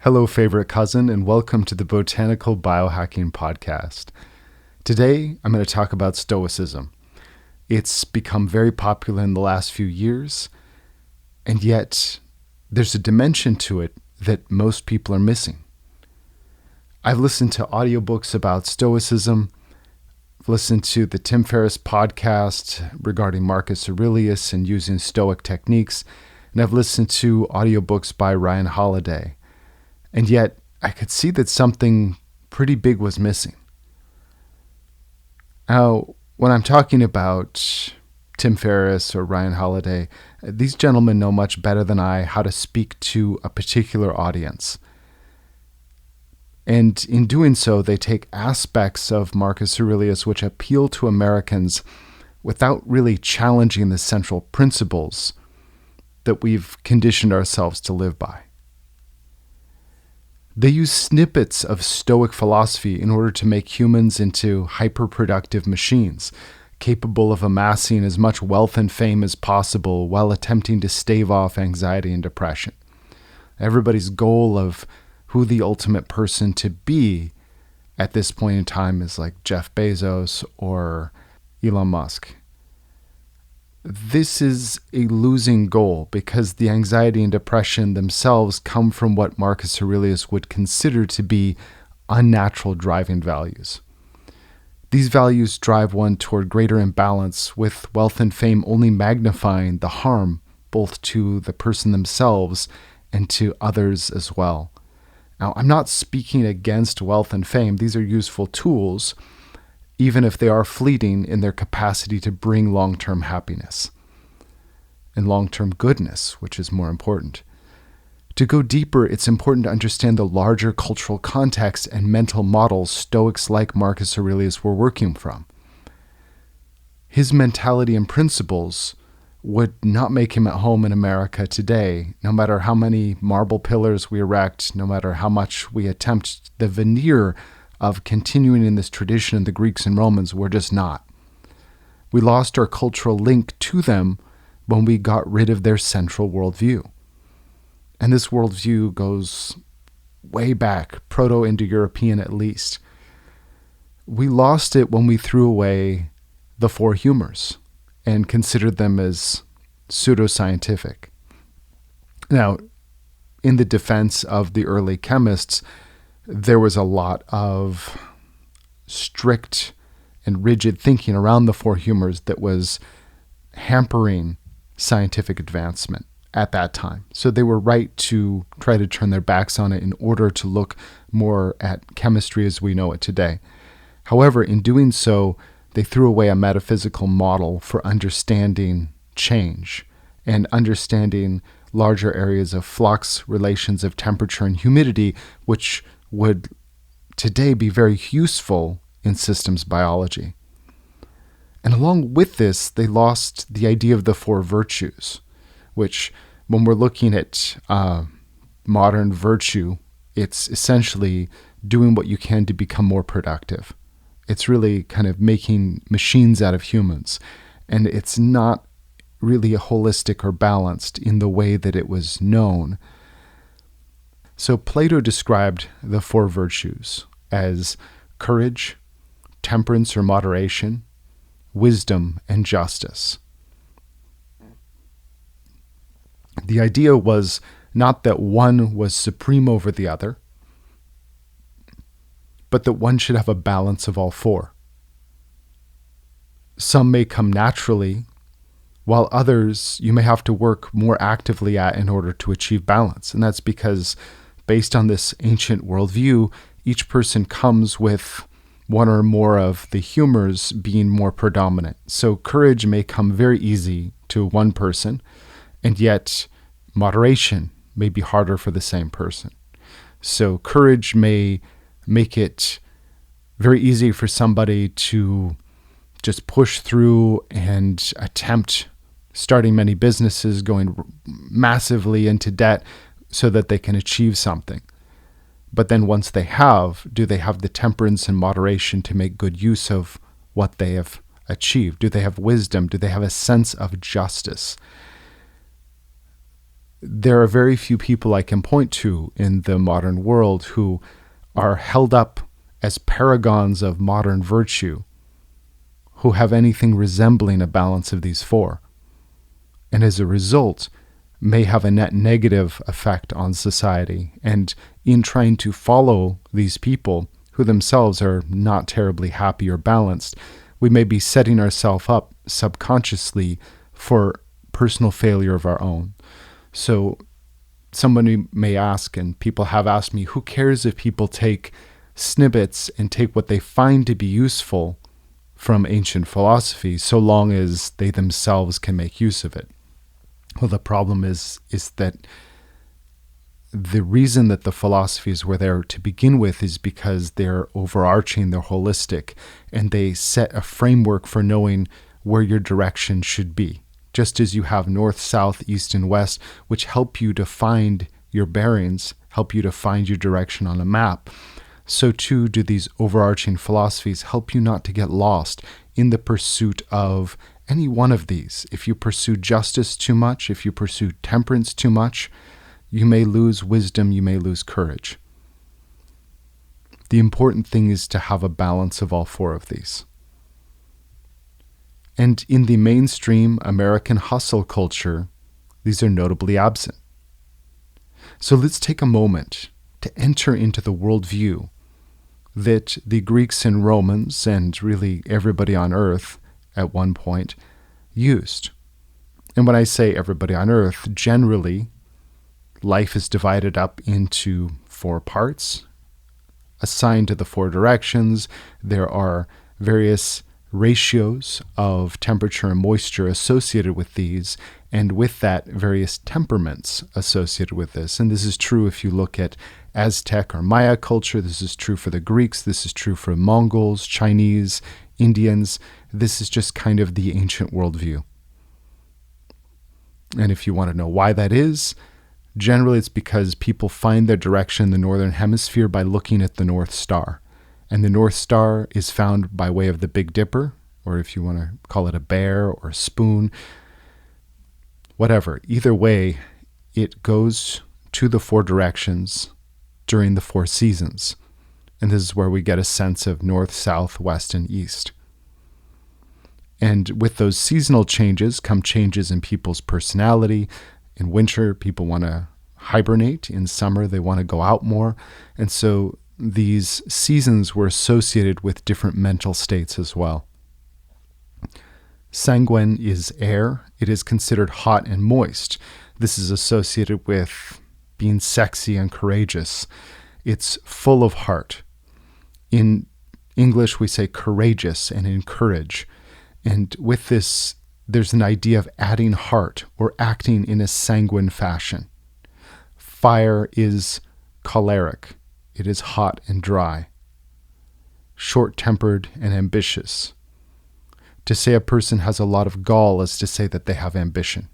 Hello, favorite cousin, and welcome to the Botanical Biohacking Podcast. Today, I'm going to talk about Stoicism. It's become very popular in the last few years, and yet there's a dimension to it that most people are missing. I've listened to audiobooks about Stoicism, I've listened to the Tim Ferriss podcast regarding Marcus Aurelius and using Stoic techniques, and I've listened to audiobooks by Ryan Holiday. And yet, I could see that something pretty big was missing. Now, when I'm talking about Tim Ferriss or Ryan Holiday, these gentlemen know much better than I how to speak to a particular audience. And in doing so, they take aspects of Marcus Aurelius which appeal to Americans without really challenging the central principles that we've conditioned ourselves to live by. They use snippets of Stoic philosophy in order to make humans into hyper-productive machines, capable of amassing as much wealth and fame as possible while attempting to stave off anxiety and depression. Everybody's goal of who the ultimate person to be at this point in time is like Jeff Bezos or Elon Musk. This is a losing goal because the anxiety and depression themselves come from what Marcus Aurelius would consider to be unnatural driving values. These values drive one toward greater imbalance, with wealth and fame only magnifying the harm both to the person themselves and to others as well. Now, I'm not speaking against wealth and fame. These are useful tools, even if they are fleeting in their capacity to bring long-term happiness and long-term goodness, which is more important. To go deeper, it's important to understand the larger cultural context and mental models Stoics like Marcus Aurelius were working from. His mentality and principles would not make him at home in America today, no matter how many marble pillars we erect, no matter how much we attempt the veneer of continuing in this tradition of the Greeks and Romans. We're just not. We lost our cultural link to them when we got rid of their central worldview. And this worldview goes way back, Proto-Indo-European at least. We lost it when we threw away the four humors and considered them as pseudoscientific. Now, in the defense of the early chemists, there was a lot of strict and rigid thinking around the four humors that was hampering scientific advancement at that time. So they were right to try to turn their backs on it in order to look more at chemistry as we know it today. However, in doing so, they threw away a metaphysical model for understanding change and understanding larger areas of flux, relations of temperature and humidity, which would today be very useful in systems biology. And along with this, they lost the idea of the four virtues, which when we're looking at modern virtue, it's essentially doing what you can to become more productive. It's really kind of making machines out of humans. And it's not really holistic or balanced in the way that it was known. So Plato described the four virtues as courage, temperance or moderation, wisdom, and justice. The idea was not that one was supreme over the other, but that one should have a balance of all four. Some may come naturally, while others you may have to work more actively at in order to achieve balance. And that's because, based on this ancient worldview, each person comes with one or more of the humors being more predominant. So courage may come very easy to one person, and yet moderation may be harder for the same person. So courage may make it very easy for somebody to just push through and attempt starting many businesses, going massively into debt so that they can achieve something. But then once they have, do they have the temperance and moderation to make good use of what they have achieved? Do they have wisdom? Do they have a sense of justice? there are very few people I can point to in the modern world who are held up as paragons of modern virtue, who have anything resembling a balance of these four, and as a result may have a net negative effect on society. And in trying to follow these people who themselves are not terribly happy or balanced, we may be setting ourselves up subconsciously for personal failure of our own. So somebody may ask, and people have asked me, who cares if people take snippets and take what they find to be useful from ancient philosophy, so long as they themselves can make use of it? Well, the problem is that the reason that the philosophies were there to begin with is because they're overarching, they're holistic, and they set a framework for knowing where your direction should be. Just as you have north, south, east, and west, which help you to find your bearings, help you to find your direction on a map, so too do these overarching philosophies help you not to get lost in the pursuit of any one of these. If you pursue justice too much, if you pursue temperance too much, you may lose wisdom, you may lose courage. The important thing is to have a balance of all four of these. And in the mainstream American hustle culture, these are notably absent. So let's take a moment to enter into the worldview that the Greeks and Romans, and really everybody on earth at one point, used. And when I say everybody on earth, generally, life is divided up into four parts, assigned to the four directions. There are various ratios of temperature and moisture associated with these, and with that, various temperaments associated with this. And this is true if you look at Aztec or Maya culture. This is true for the Greeks. This is true for Mongols, Chinese, Indians. This is just kind of the ancient worldview. And if you want to know why that is, generally it's because people find their direction in the northern hemisphere by looking at the North Star. And the North Star is found by way of the Big Dipper, or if you want to call it a bear or a spoon, whatever. Either way, it goes to the four directions during the four seasons. And this is where we get a sense of north, south, west, and east. And with those seasonal changes come changes in people's personality. In winter, people want to hibernate. In summer, they want to go out more. And so these seasons were associated with different mental states as well. Sanguine is air. It is considered hot and moist. This is associated with being sexy and courageous. It's full of heart. In English, we say courageous and encourage. And with this, there's an idea of adding heart or acting in a sanguine fashion. Fire is choleric. It is hot and dry. Short-tempered and ambitious. To say a person has a lot of gall is to say that they have ambition.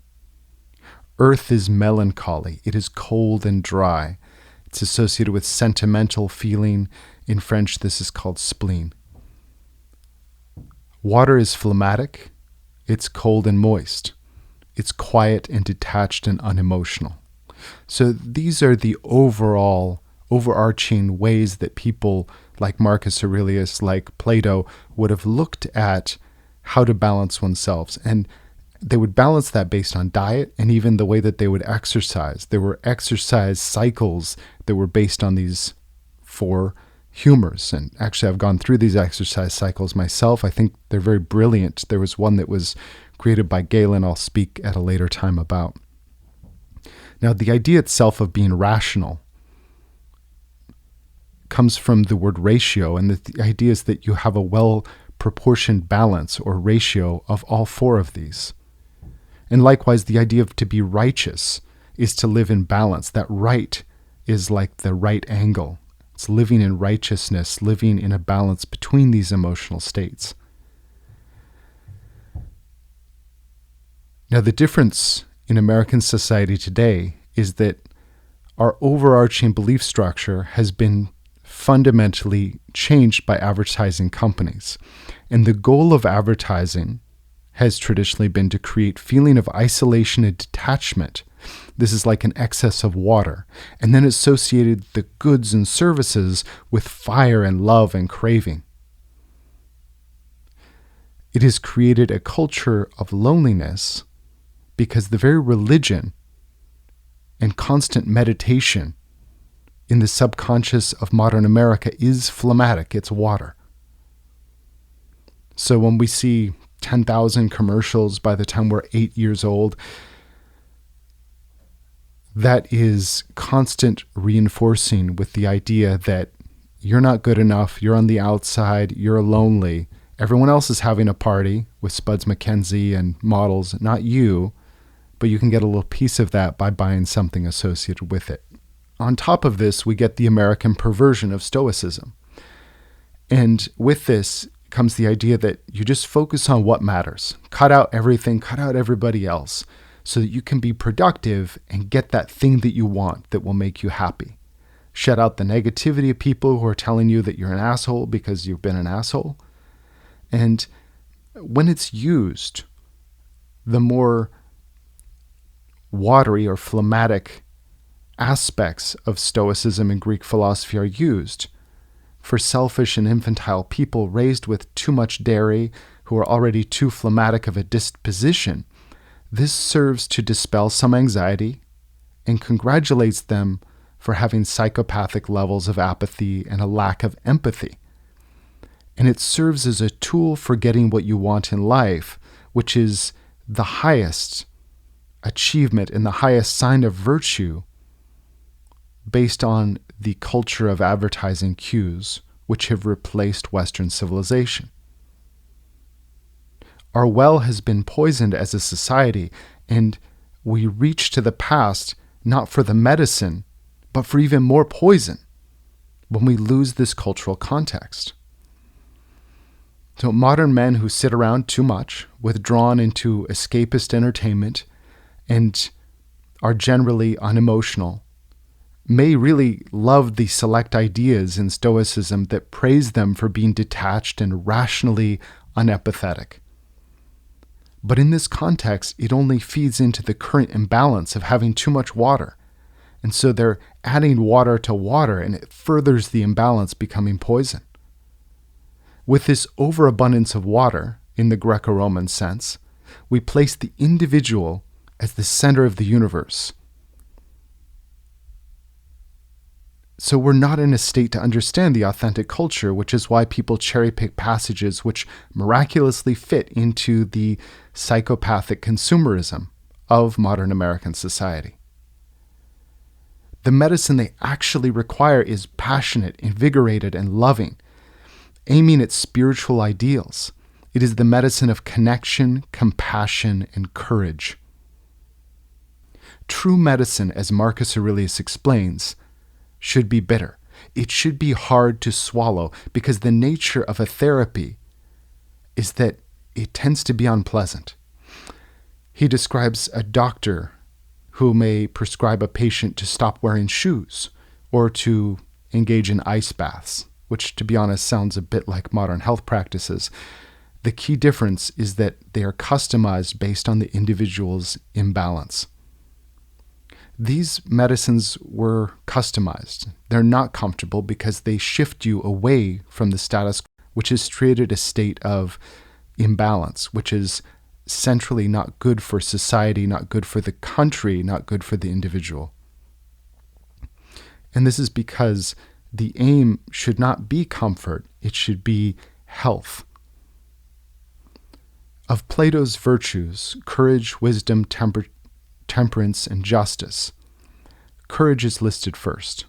Earth is melancholy. It is cold and dry. It's associated with sentimental feeling. In French, this is called spleen. Water is phlegmatic. It's cold and moist. It's quiet and detached and unemotional. So these are the overarching ways that people like Marcus Aurelius, like Plato, would have looked at how to balance oneself. And they would balance that based on diet and even the way that they would exercise. There were exercise cycles that were based on these four humors. And actually, I've gone through these exercise cycles myself. I think they're very brilliant. There was one that was created by Galen I'll speak at a later time about. Now, the idea itself of being rational comes from the word ratio, and the idea is that you have a well-proportioned balance or ratio of all four of these. And likewise, the idea of to be righteous is to live in balance. That right is like the right angle. It's living in righteousness, living in a balance between these emotional states. Now, the difference in American society today is that our overarching belief structure has been fundamentally changed by advertising companies. And the goal of advertising has traditionally been to create feeling of isolation and detachment This is like an excess of water, and then associated the goods and services with fire and love and craving. It has created a culture of loneliness because the very religion and constant meditation in the subconscious of modern America is phlegmatic, it's water. So when we see 10,000 commercials by the time we're 8 years old, that is constant reinforcing with the idea that you're not good enough, you're on the outside, you're lonely. Everyone else is having a party with Spuds MacKenzie and models, not you, but you can get a little piece of that by buying something associated with it. On top of this, we get the American perversion of Stoicism. And with this comes the idea that you just focus on what matters. Cut out everything, cut out everybody else, so that you can be productive and get that thing that you want that will make you happy. Shut out the negativity of people who are telling you that you're an asshole because you've been an asshole. And when it's used, the more watery or phlegmatic aspects of Stoicism and Greek philosophy are used for selfish and infantile people raised with too much dairy, who are already too phlegmatic of a disposition. This serves to dispel some anxiety and congratulates them for having psychopathic levels of apathy and a lack of empathy. And it serves as a tool for getting what you want in life, which is the highest achievement and the highest sign of virtue based on the culture of advertising cues which have replaced Western civilization. Our well has been poisoned as a society, and we reach to the past not for the medicine, but for even more poison when we lose this cultural context. So modern men who sit around too much, withdrawn into escapist entertainment, and are generally unemotional, may really love the select ideas in Stoicism that praise them for being detached and rationally unempathetic. But in this context, it only feeds into the current imbalance of having too much water. And so they're adding water to water, and it furthers the imbalance, becoming poison. With this overabundance of water, in the Greco-Roman sense, we place the individual as the center of the universe. So we're not in a state to understand the authentic culture, which is why people cherry-pick passages which miraculously fit into the psychopathic consumerism of modern American society. The medicine they actually require is passionate, invigorated, and loving, aiming at spiritual ideals. It is the medicine of connection, compassion, and courage. True medicine, as Marcus Aurelius explains, should be bitter. It should be hard to swallow, because the nature of a therapy is that it tends to be unpleasant. He describes a doctor who may prescribe a patient to stop wearing shoes or to engage in ice baths, which, to be honest, sounds a bit like modern health practices. The key difference is that they are customized based on the individual's imbalance. These medicines were customized. They're not comfortable because they shift you away from the status quo, which has created a state of imbalance, which is centrally not good for society, not good for the country, not good for the individual. And this is because the aim should not be comfort, it should be health. Of Plato's virtues, courage, wisdom, temperance, and justice, courage is listed first.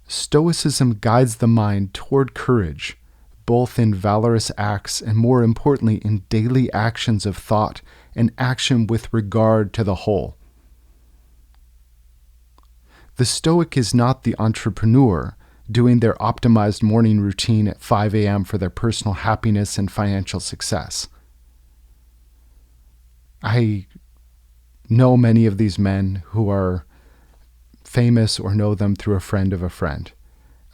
Stoicism guides the mind toward courage, both in valorous acts and, more importantly, in daily actions of thought and action with regard to the whole. The Stoic is not the entrepreneur doing their optimized morning routine at 5 a.m. for their personal happiness and financial success. I know many of these men who are famous or know them through a friend of a friend.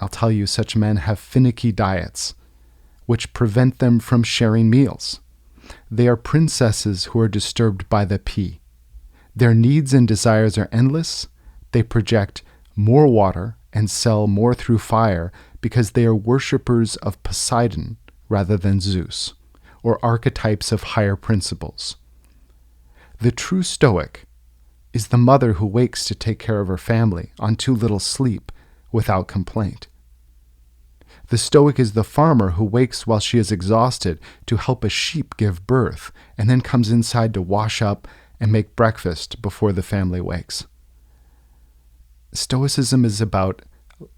I'll tell you, such men have finicky diets, which prevent them from sharing meals. They are princesses who are disturbed by the pea. Their needs and desires are endless. They project more water and sell more through fire because they are worshippers of Poseidon rather than Zeus, or archetypes of higher principles. The true Stoic is the mother who wakes to take care of her family on too little sleep without complaint. The Stoic is the farmer who wakes while she is exhausted to help a sheep give birth and then comes inside to wash up and make breakfast before the family wakes. Stoicism is about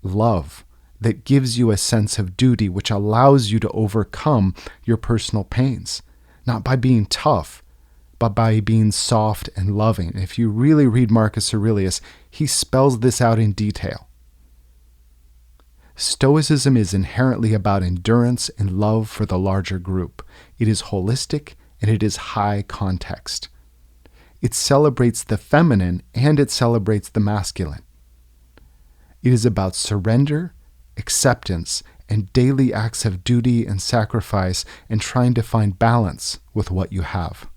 love that gives you a sense of duty, which allows you to overcome your personal pains, not by being tough, but by being soft and loving. If you really read Marcus Aurelius, he spells this out in detail. Stoicism is inherently about endurance and love for the larger group. It is holistic and it is high context. It celebrates the feminine and it celebrates the masculine. It is about surrender, acceptance, and daily acts of duty and sacrifice and trying to find balance with what you have.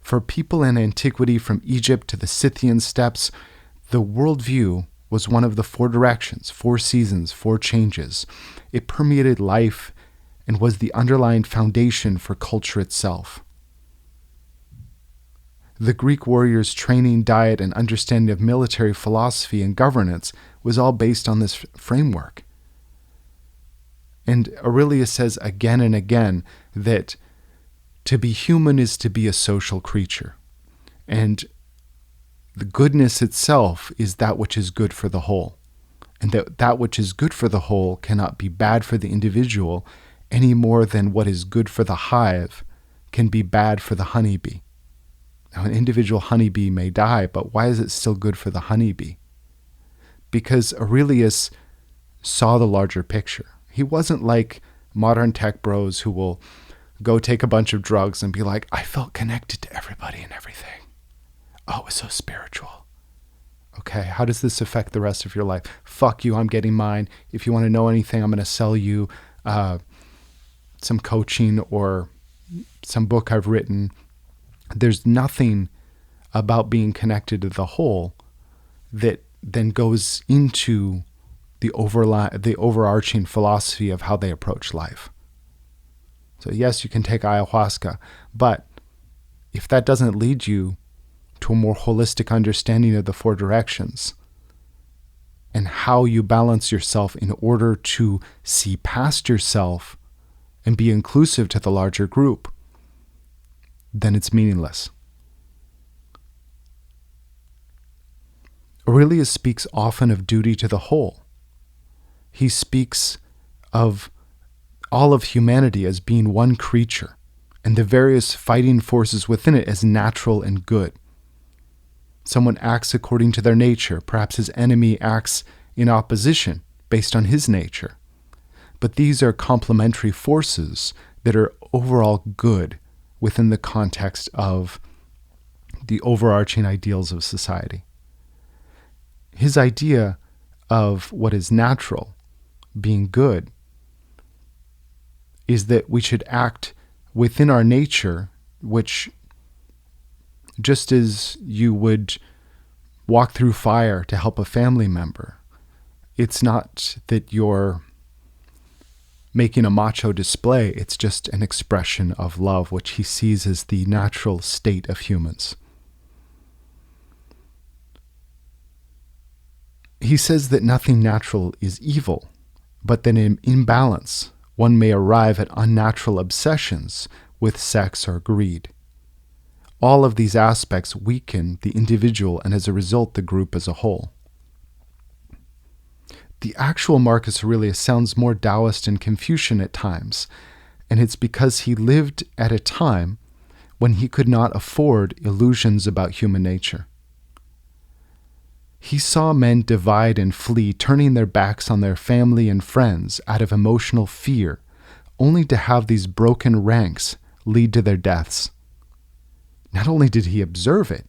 For people in antiquity, from Egypt to the Scythian steppes, the worldview was one of the 4 directions, 4 seasons, 4 changes. It permeated life and was the underlying foundation for culture itself. The Greek warriors' training, diet, and understanding of military philosophy and governance was all based on this framework. And Aurelius says again and again that to be human is to be a social creature. And the goodness itself is that which is good for the whole. And that which is good for the whole cannot be bad for the individual any more than what is good for the hive can be bad for the honeybee. Now, an individual honeybee may die, but why is it still good for the honeybee? Because Aurelius saw the larger picture. He wasn't like modern tech bros who will go take a bunch of drugs and be like, I felt connected to everybody and everything. Oh, it was so spiritual. Okay, how does this affect the rest of your life? Fuck you, I'm getting mine. If you want to know anything, I'm going to sell you some coaching or some book I've written. There's nothing about being connected to the whole that then goes into the overarching philosophy of how they approach life. So yes, you can take ayahuasca, but if that doesn't lead you to a more holistic understanding of the 4 directions and how you balance yourself in order to see past yourself and be inclusive to the larger group, then it's meaningless. Aurelius speaks often of duty to the whole. He speaks of all of humanity as being one creature, and the various fighting forces within it as natural and good. Someone acts according to their nature. Perhaps his enemy acts in opposition based on his nature. But these are complementary forces that are overall good within the context of the overarching ideals of society. His idea of what is natural, being good, is that we should act within our nature, which just as you would walk through fire to help a family member, it's not that you're making a macho display, it's just an expression of love, which he sees as the natural state of humans. He says that nothing natural is evil, but that in imbalance, one may arrive at unnatural obsessions with sex or greed. All of these aspects weaken the individual and as a result the group as a whole. The actual Marcus Aurelius sounds more Taoist and Confucian at times, and it's because he lived at a time when he could not afford illusions about human nature. He saw men divide and flee, turning their backs on their family and friends out of emotional fear, only to have these broken ranks lead to their deaths. Not only did he observe it,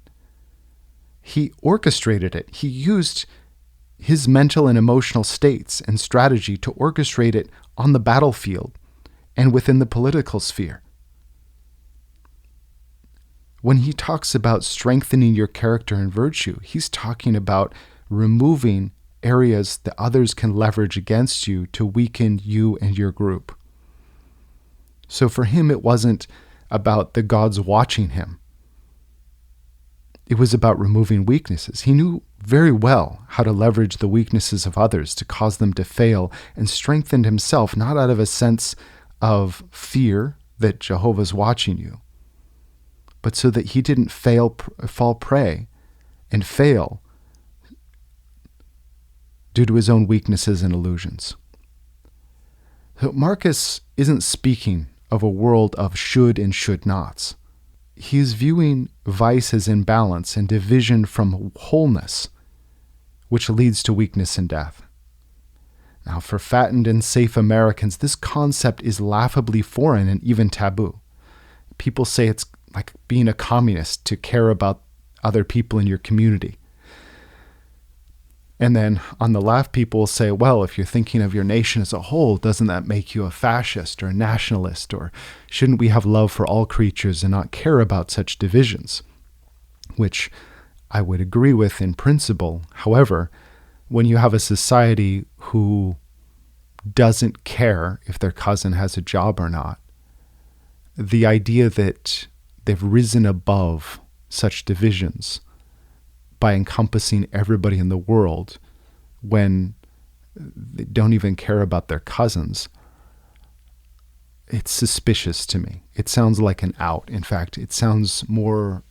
he orchestrated it. He used his mental and emotional states and strategy to orchestrate it on the battlefield and within the political sphere. When he talks about strengthening your character and virtue, he's talking about removing areas that others can leverage against you to weaken you and your group. So for him, it wasn't about the gods watching him. It was about removing weaknesses. He knew very well how to leverage the weaknesses of others to cause them to fail, and strengthened himself not out of a sense of fear that Jehovah's watching you, but so that he didn't fall prey and fail due to his own weaknesses and illusions. So Marcus isn't speaking of a world of should and should nots. He's viewing vice as imbalance and division from wholeness, which leads to weakness and death. Now, for fattened and safe Americans, this concept is laughably foreign and even taboo. People say it's like being a communist to care about other people in your community. And then on the left, people will say, well, if you're thinking of your nation as a whole, doesn't that make you a fascist or a nationalist? Or shouldn't we have love for all creatures and not care about such divisions? Which I would agree with in principle. However, when you have a society who doesn't care if their cousin has a job or not, the idea that they've risen above such divisions by encompassing everybody in the world when they don't even care about their cousins, it's suspicious to me. It sounds like an out. In fact, it sounds more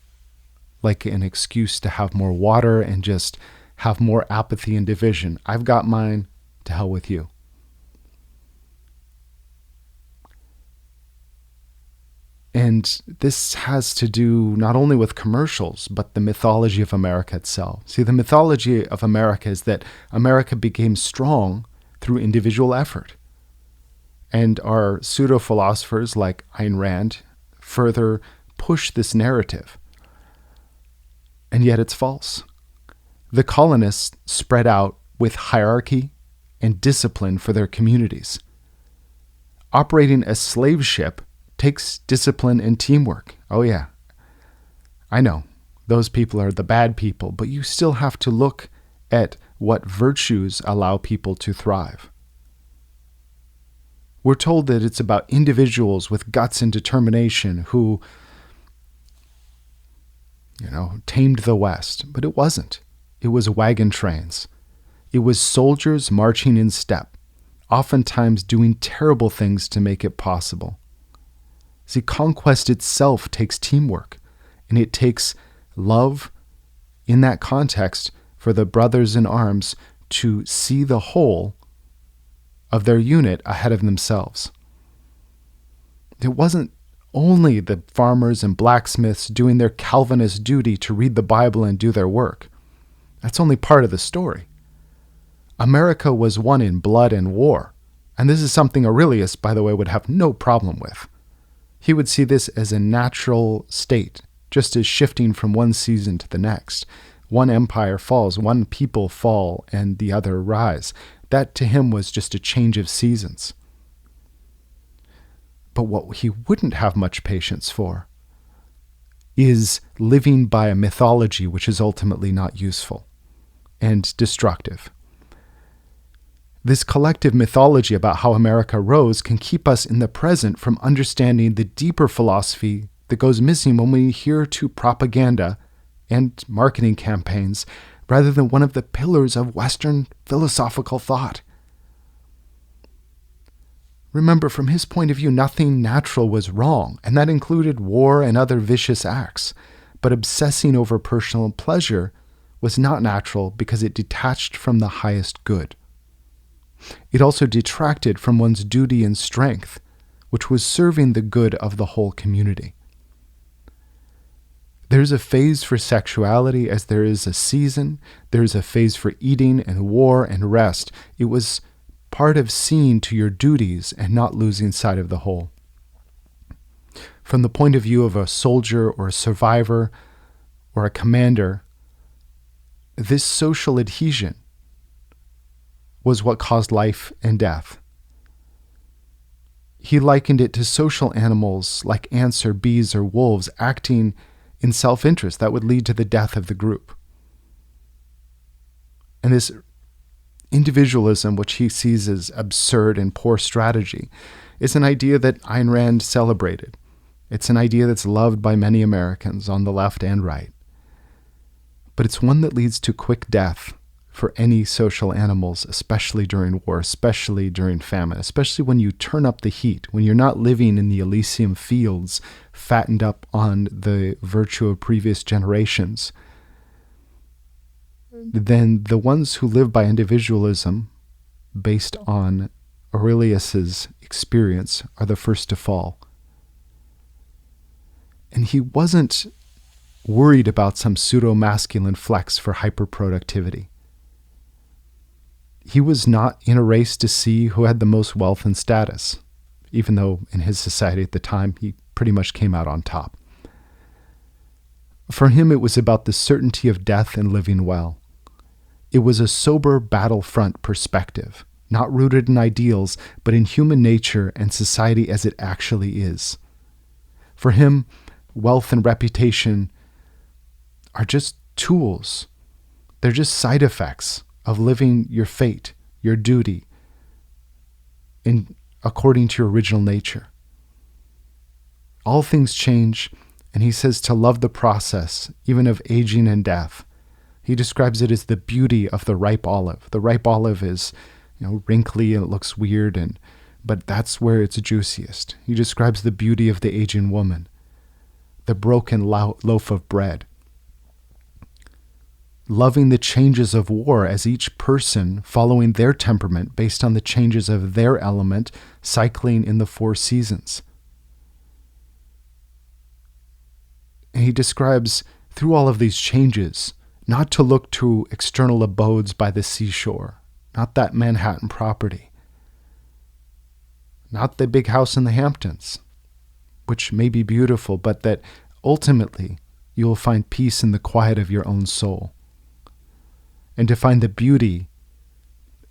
like an excuse to have more water and just have more apathy and division. I've got mine, to hell with you. And this has to do not only with commercials, but the mythology of America itself. See, the mythology of America is that America became strong through individual effort. And our pseudo-philosophers like Ayn Rand further push this narrative. And yet it's false. The colonists spread out with hierarchy and discipline for their communities. Operating a slave ship takes discipline and teamwork. Oh yeah, I know, those people are the bad people, but you still have to look at what virtues allow people to thrive. We're told that it's about individuals with guts and determination who, tamed the West, but it wasn't. It was wagon trains. It was soldiers marching in step, oftentimes doing terrible things to make it possible. See, conquest itself takes teamwork, and it takes love in that context for the brothers in arms to see the whole of their unit ahead of themselves. It wasn't only the farmers and blacksmiths doing their Calvinist duty to read the Bible and do their work. That's only part of the story. America was won in blood and war, and this is something Aurelius, by the way, would have no problem with. He would see this as a natural state, just as shifting from one season to the next. One empire falls, one people fall, and the other rise. That to him was just a change of seasons. But what he wouldn't have much patience for is living by a mythology which is ultimately not useful and destructive. This collective mythology about how America rose can keep us in the present from understanding the deeper philosophy that goes missing when we adhere to propaganda and marketing campaigns rather than one of the pillars of Western philosophical thought. Remember, from his point of view, nothing natural was wrong, and that included war and other vicious acts. But obsessing over personal pleasure was not natural because it detached from the highest good. It also detracted from one's duty and strength, which was serving the good of the whole community. There's a phase for sexuality as there is a season. There's a phase for eating and war and rest. It was part of seeing to your duties and not losing sight of the whole. From the point of view of a soldier or a survivor or a commander, this social adhesion was what caused life and death. He likened it to social animals like ants or bees or wolves acting in self-interest that would lead to the death of the group. And this individualism, which he sees as absurd and poor strategy, is an idea that Ayn Rand celebrated. It's an idea that's loved by many Americans on the left and right. But it's one that leads to quick death for any social animals, especially during war, especially during famine, especially when you turn up the heat, when you're not living in the Elysium fields, fattened up on the virtue of previous generations. Then the ones who live by individualism, based on Aurelius's experience, are the first to fall. And he wasn't worried about some pseudo-masculine flex for hyperproductivity. He was not in a race to see who had the most wealth and status, even though in his society at the time he pretty much came out on top. For him, it was about the certainty of death and living well. It was a sober battlefront perspective, not rooted in ideals, but in human nature and society as it actually is. For him, wealth and reputation are just tools. They're just side effects of living your fate, your duty, according to your original nature. All things change, and he says to love the process, even of aging and death. He describes it as the beauty of the ripe olive. The ripe olive is, wrinkly and it looks weird, but that's where it's juiciest. He describes the beauty of the aging woman, the broken loaf of bread. Loving the changes of war as each person following their temperament based on the changes of their element, cycling in the 4 seasons. And he describes, through all of these changes, not to look to external abodes by the seashore, not that Manhattan property, not the big house in the Hamptons, which may be beautiful, but that ultimately you will find peace in the quiet of your own soul. And to find the beauty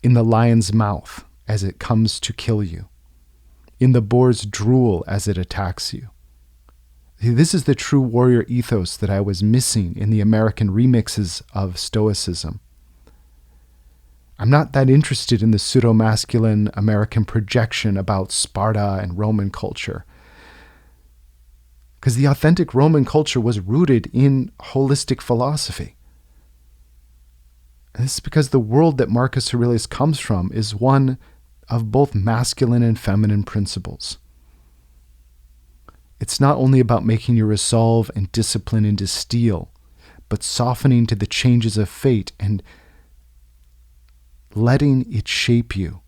in the lion's mouth as it comes to kill you, in the boar's drool as it attacks you. This is the true warrior ethos that I was missing in the American remixes of Stoicism. I'm not that interested in the pseudo-masculine American projection about Sparta and Roman culture, because the authentic Roman culture was rooted in holistic philosophy. And this is because the world that Marcus Aurelius comes from is one of both masculine and feminine principles. It's not only about making your resolve and discipline into steel, but softening to the changes of fate and letting it shape you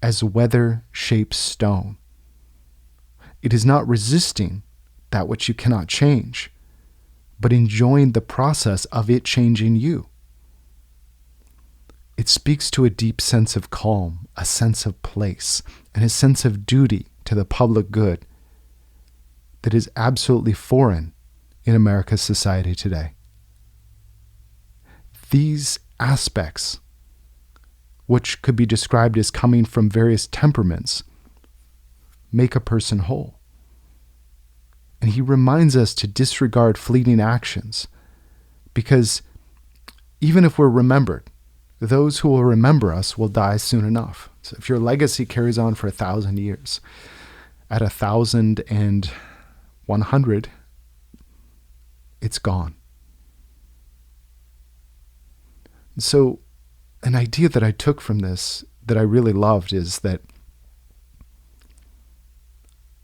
as weather shapes stone. It is not resisting that which you cannot change, but enjoying the process of it changing you. It speaks to a deep sense of calm, a sense of place, and a sense of duty to the public good that is absolutely foreign in America's society today. These aspects, which could be described as coming from various temperaments, make a person whole. And he reminds us to disregard fleeting actions, because even if we're remembered, those who will remember us will die soon enough. So if your legacy carries on for 1,000 years, at 1,100, it's gone. So an idea that I took from this that I really loved is that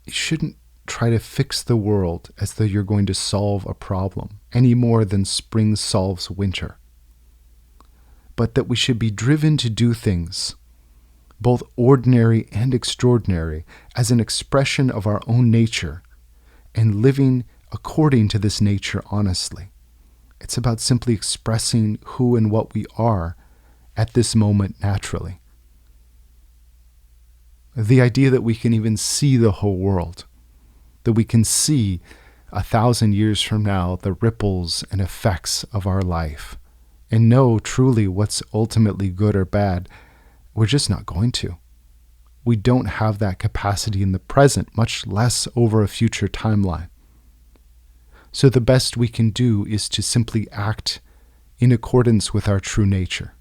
you shouldn't try to fix the world as though you're going to solve a problem any more than spring solves winter. But that we should be driven to do things, both ordinary and extraordinary, as an expression of our own nature and living according to this nature honestly. It's about simply expressing who and what we are at this moment naturally. The idea that we can even see the whole world, that we can see 1,000 years from now the ripples and effects of our life and know truly what's ultimately good or bad, we're just not going to. We don't have that capacity in the present, much less over a future timeline. So the best we can do is to simply act in accordance with our true nature.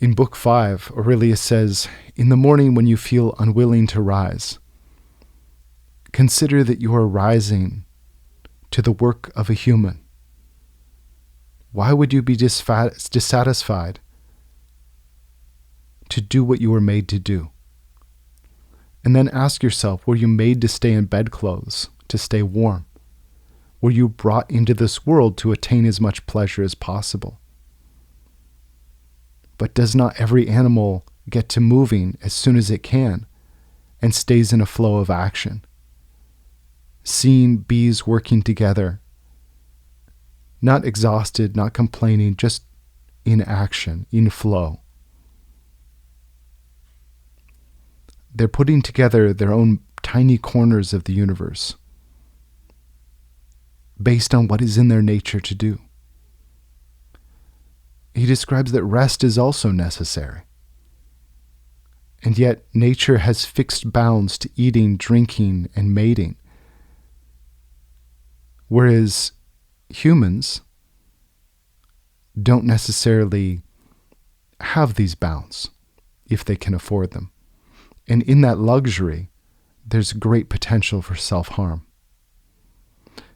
In Book 5, Aurelius says, "In the morning when you feel unwilling to rise, consider that you are rising to the work of a human. Why would you be dissatisfied to do what you were made to do? And then ask yourself, were you made to stay in bedclothes, to stay warm? Were you brought into this world to attain as much pleasure as possible? But does not every animal get to moving as soon as it can and stays in a flow of action? Seeing bees working together, not exhausted, not complaining, just in action, in flow. They're putting together their own tiny corners of the universe based on what is in their nature to do." He describes that rest is also necessary. And yet nature has fixed bounds to eating, drinking, and mating. Whereas humans don't necessarily have these bounds if they can afford them. And in that luxury, there's great potential for self-harm.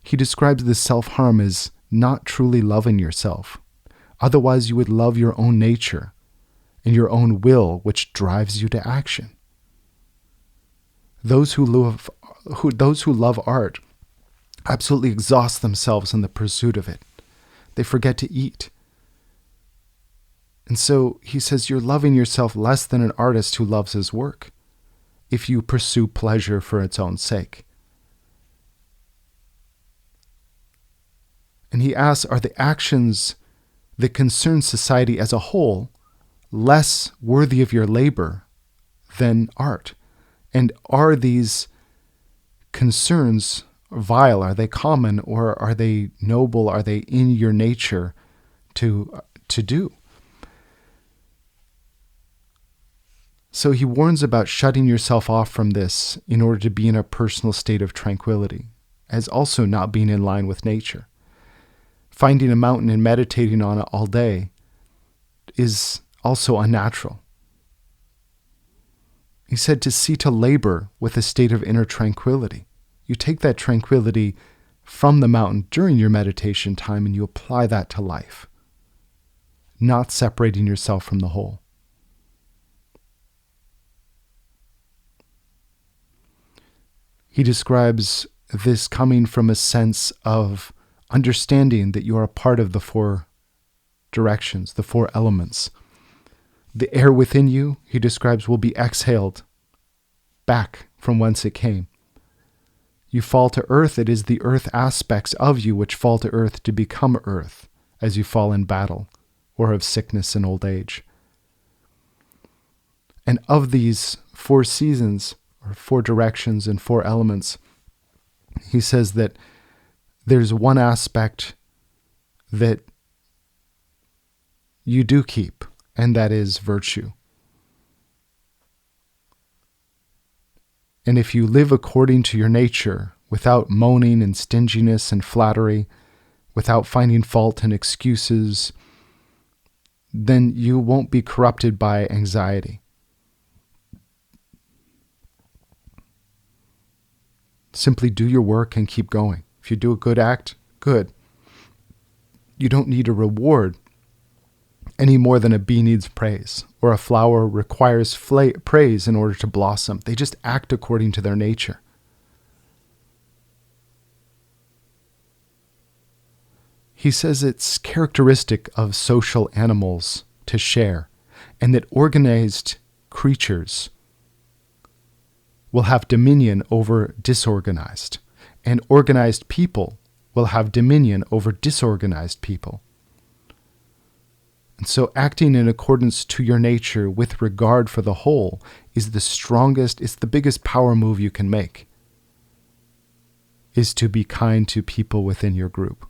He describes this self-harm as not truly loving yourself. Otherwise, you would love your own nature and your own will, which drives you to action. Those who love art absolutely exhaust themselves in the pursuit of it. They forget to eat. And so he says you're loving yourself less than an artist who loves his work if you pursue pleasure for its own sake. And he asks, are the actions that concern society as a whole less worthy of your labor than art? And are these concerns vile? Are they common, or are they noble? Are they in your nature to do? So he warns about shutting yourself off from this in order to be in a personal state of tranquility, as also not being in line with nature. Finding a mountain and meditating on it all day is also unnatural. He said to see to labor with a state of inner tranquility. You take that tranquility from the mountain during your meditation time and you apply that to life, not separating yourself from the whole. He describes this coming from a sense of understanding that you are a part of the four directions, the four elements. The air within you, he describes, will be exhaled back from whence it came. You fall to earth, it is the earth aspects of you which fall to earth to become earth as you fall in battle or of sickness and old age. And of these four seasons, or four directions and four elements, he says that there's one aspect that you do keep, and that is virtue. And if you live according to your nature, without moaning and stinginess and flattery, without finding fault and excuses, then you won't be corrupted by anxiety. Simply do your work and keep going. If you do a good act, good. You don't need a reward any more than a bee needs praise, or a flower requires praise in order to blossom. They just act according to their nature. He says it's characteristic of social animals to share, and that organized creatures will have dominion over disorganized, and organized people will have dominion over disorganized people. And so acting in accordance to your nature with regard for the whole is the strongest, it's the biggest power move you can make, is to be kind to people within your group,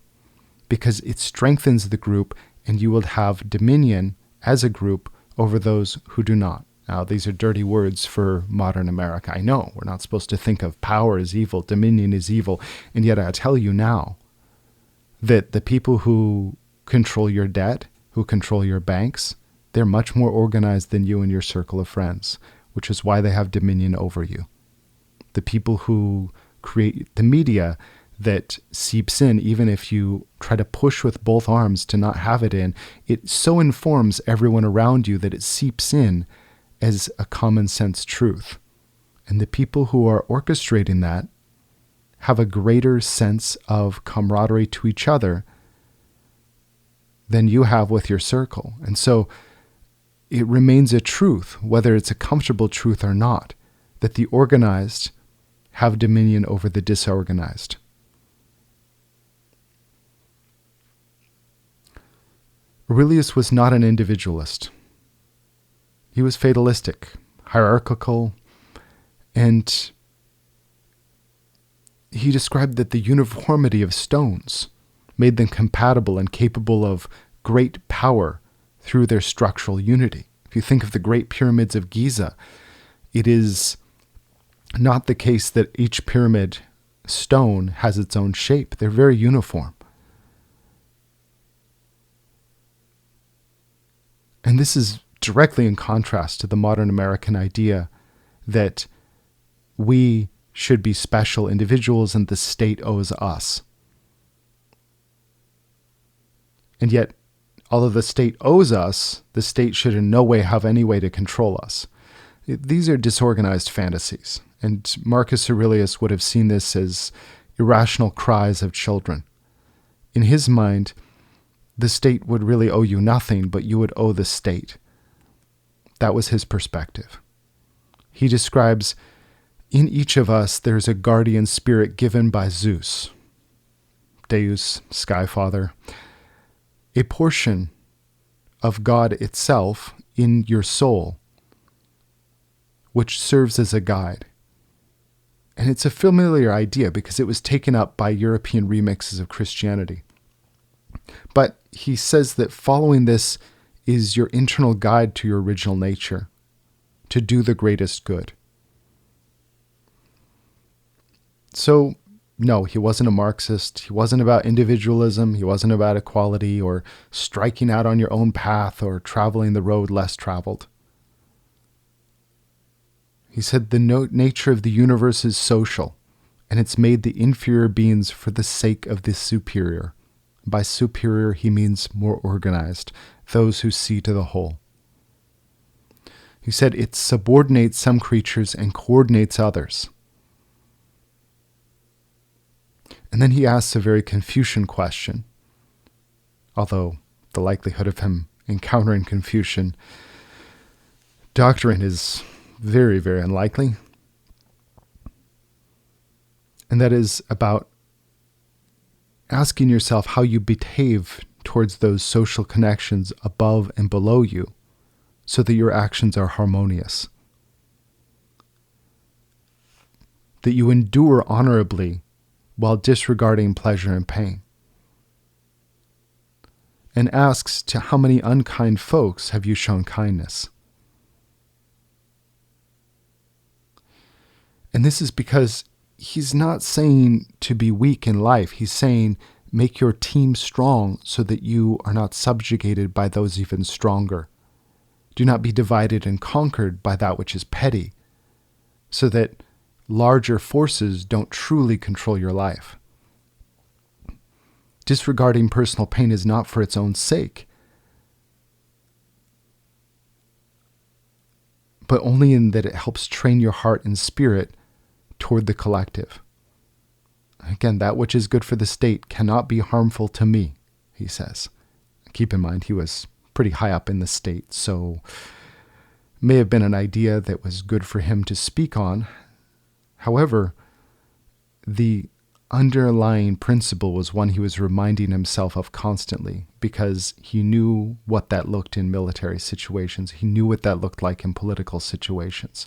because it strengthens the group and you will have dominion as a group over those who do not. Now, these are dirty words for modern America. I know we're not supposed to think of power as evil, dominion as evil, and yet I tell you now that the people who control your debt, who control your banks, they're much more organized than you and your circle of friends, which is why they have dominion over you. The people who create the media that seeps in, even if you try to push with both arms to not have it in, it so informs everyone around you that it seeps in as a common sense truth. And the people who are orchestrating that have a greater sense of camaraderie to each other than you have with your circle. And so it remains a truth, whether it's a comfortable truth or not, that the organized have dominion over the disorganized. Aurelius was not an individualist. He was fatalistic, hierarchical, and he described that the uniformity of stones made them compatible and capable of great power through their structural unity. If you think of the great pyramids of Giza, it is not the case that each pyramid stone has its own shape. They're very uniform. And this is directly in contrast to the modern American idea that we should be special individuals and the state owes us. And yet, although the state owes us, the state should in no way have any way to control us. These are disorganized fantasies, and Marcus Aurelius would have seen this as irrational cries of children. In his mind, the state would really owe you nothing, but you would owe the state. That was his perspective. He describes, in each of us, there's a guardian spirit given by Zeus, Deus, Sky Father, a portion of God itself in your soul, which serves as a guide. And it's a familiar idea because it was taken up by European remixes of Christianity. But he says that following this is your internal guide to your original nature, to do the greatest good. So, no, he wasn't a Marxist. He wasn't about individualism. He wasn't about equality or striking out on your own path or traveling the road less traveled. He said the nature of the universe is social, and it's made the inferior beings for the sake of the superior. By superior, he means more organized, those who see to the whole. He said it subordinates some creatures and coordinates others. And then he asks a very Confucian question, although the likelihood of him encountering Confucian doctrine is very, very unlikely. And that is about asking yourself how you behave towards those social connections above and below you so that your actions are harmonious. That you endure honorably while disregarding pleasure and pain. And asks, to how many unkind folks have you shown kindness? And this is because he's not saying to be weak in life. He's saying make your team strong so that you are not subjugated by those even stronger. Do not be divided and conquered by that which is petty, so that larger forces don't truly control your life. Disregarding personal pain is not for its own sake, but only in that it helps train your heart and spirit toward the collective. Again, that which is good for the state cannot be harmful to me, he says. Keep in mind, he was pretty high up in the state, so may have been an idea that was good for him to speak on. However, the underlying principle was one he was reminding himself of constantly, because he knew what that looked in military situations. He knew what that looked like in political situations.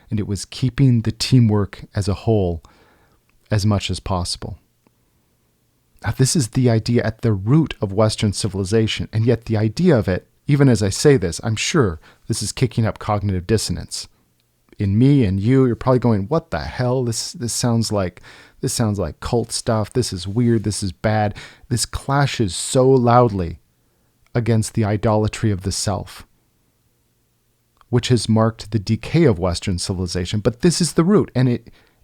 And it was keeping the teamwork as a whole as much as possible. Now, this is the idea at the root of Western civilization, and yet the idea of it Even as I say this, I'm sure this is kicking up cognitive dissonance. In me and you're probably going, what the hell? This sounds like cult stuff. This is weird. This is bad. This clashes so loudly against the idolatry of the self, which has marked the decay of Western civilization. But this is the root. And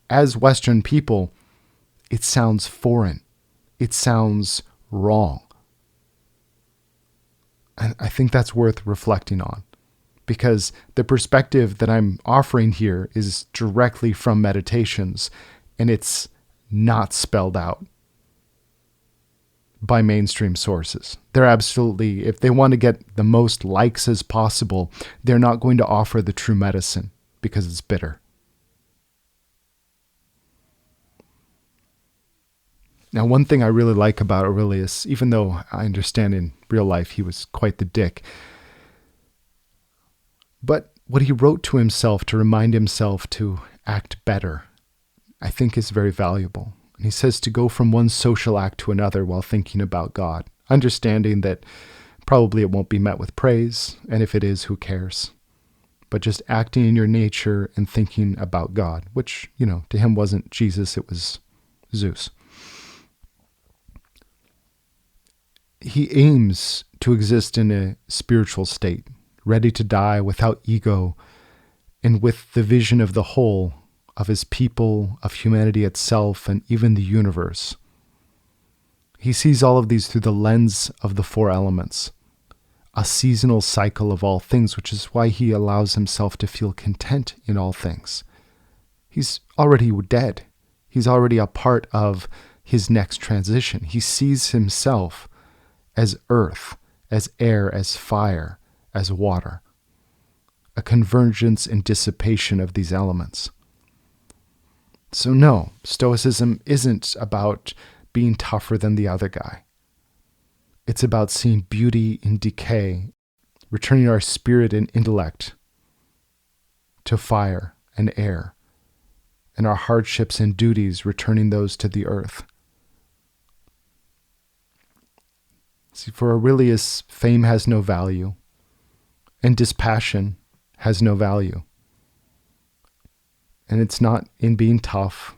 as Western people, it sounds foreign. It sounds wrong. And I think that's worth reflecting on, because the perspective that I'm offering here is directly from Meditations, and it's not spelled out by mainstream sources. They're absolutely, if they want to get the most likes as possible, they're not going to offer the true medicine because it's bitter. Now, one thing I really like about Aurelius, even though I understand in real life he was quite the dick, but what he wrote to himself to remind himself to act better, I think is very valuable. And he says to go from one social act to another while thinking about God, understanding that probably it won't be met with praise, and if it is, who cares? But just acting in your nature and thinking about God, which, to him wasn't Jesus, it was Zeus. He aims to exist in a spiritual state, ready to die without ego and with the vision of the whole, of his people, of humanity itself, and even the universe. He sees all of these through the lens of the four elements, a seasonal cycle of all things, which is why he allows himself to feel content in all things. He's already dead. He's already a part of his next transition. He sees himself as earth, as air, as fire, as water, a convergence and dissipation of these elements. So no, Stoicism isn't about being tougher than the other guy. It's about seeing beauty in decay, returning our spirit and intellect to fire and air, and our hardships and duties, returning those to the earth. See, for Aurelius, fame has no value, and dispassion has no value. And it's not in being tough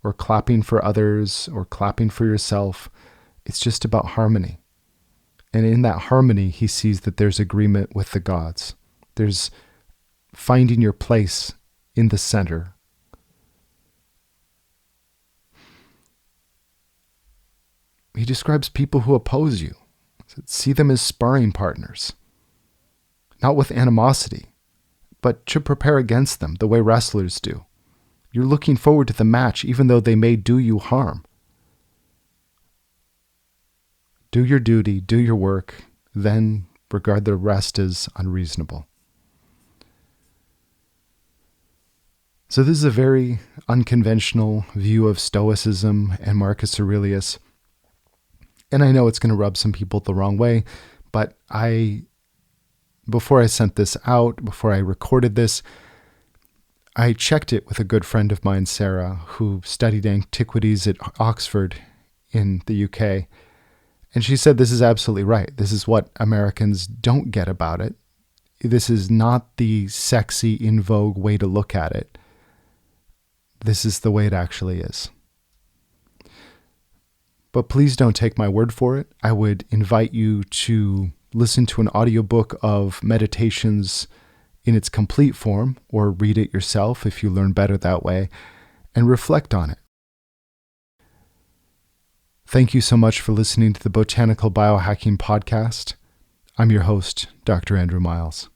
or clapping for others or clapping for yourself. It's just about harmony. And in that harmony, he sees that there's agreement with the gods. There's finding your place in the center. He describes people who oppose you. See them as sparring partners, not with animosity, but to prepare against them the way wrestlers do. You're looking forward to the match even though they may do you harm. Do your duty, do your work, then regard the rest as unreasonable. So this is a very unconventional view of Stoicism and Marcus Aurelius. And I know it's going to rub some people the wrong way, but before I sent this out, before I recorded this, I checked it with a good friend of mine, Sarah, who studied antiquities at Oxford in the UK. And she said this is absolutely right. This is what Americans don't get about it. This is not the sexy, in vogue way to look at it. This is the way it actually is. But please don't take my word for it. I would invite you to listen to an audiobook of Meditations in its complete form, or read it yourself if you learn better that way, and reflect on it. Thank you so much for listening to the Botanical Biohacking Podcast. I'm your host, Dr. Andrew Miles.